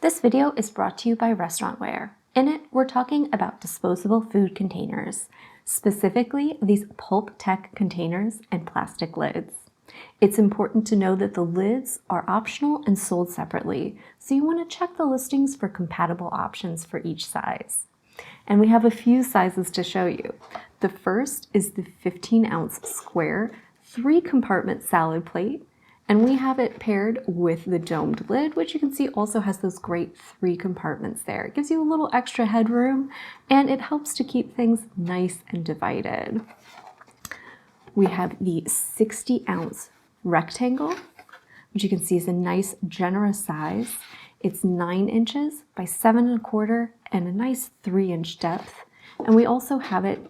This video is brought to you by Restaurantware. In it, we're talking about disposable food containers, specifically these Pulp Tek containers and plastic lids. It's important to know that the lids are optional and sold separately, so you want to check the listings for compatible options for each size. And we have a few sizes to show you. The first is the 15-ounce square 3-compartment salad plate. And we have it paired with the domed lid, which you can see also has those great 3 compartments there. It gives you a little extra headroom, and it helps to keep things nice and divided. We have the 60-ounce rectangle, which you can see is a nice, generous size. It's 9 inches by 7 1/4 and a nice 3-inch depth. And we also have it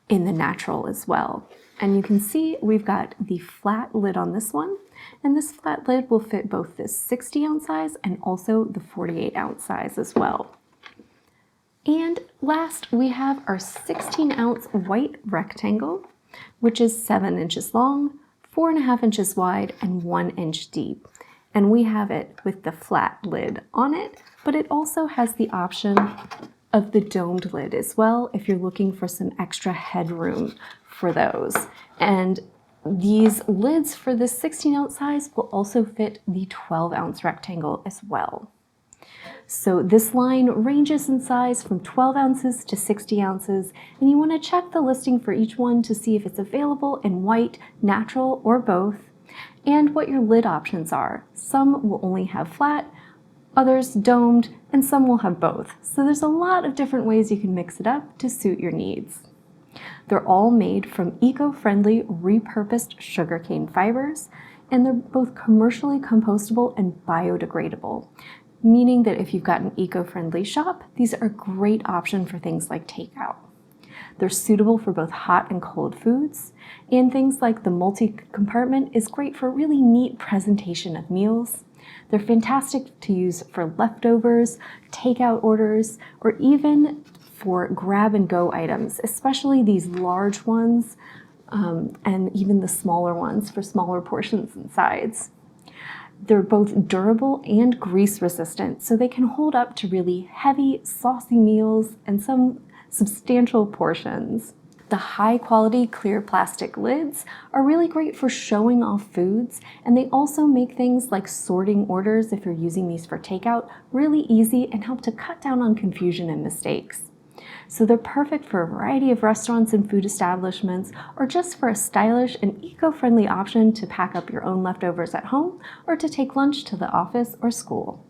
in the natural as well. And you can see we've got the flat lid on this one, and this flat lid will fit both the 60-ounce size and also the 48-ounce size as well. And last, we have our 16-ounce white rectangle, which is 7 inches long, 4.5 inches wide, and 1 inch deep. And we have it with the flat lid on it, but it also has the option of the domed lid as well if you're looking for some extra headroom for those. And these lids for the 16-ounce size will also fit the 12-ounce rectangle as well. So this line ranges in size from 12 ounces to 60 ounces, and you want to check the listing for each one to see if it's available in white, natural, or both, and what your lid options are. Some will only have flat, others domed, and some will have both. So there's a lot of different ways you can mix it up to suit your needs. They're all made from eco-friendly, repurposed sugarcane fibers, and they're both commercially compostable and biodegradable, meaning that if you've got an eco-friendly shop, these are a great option for things like takeout. They're suitable for both hot and cold foods, and things like the multi-compartment is great for really neat presentation of meals. They're fantastic to use for leftovers, takeout orders, or even for grab-and-go items, especially these large ones, and even the smaller ones for smaller portions and sides. They're both durable and grease-resistant, so they can hold up to really heavy, saucy meals and some substantial portions. The high-quality clear plastic lids are really great for showing off foods, and they also make things like sorting orders, if you're using these for takeout, really easy and help to cut down on confusion and mistakes. So they're perfect for a variety of restaurants and food establishments, or just for a stylish and eco-friendly option to pack up your own leftovers at home or to take lunch to the office or school.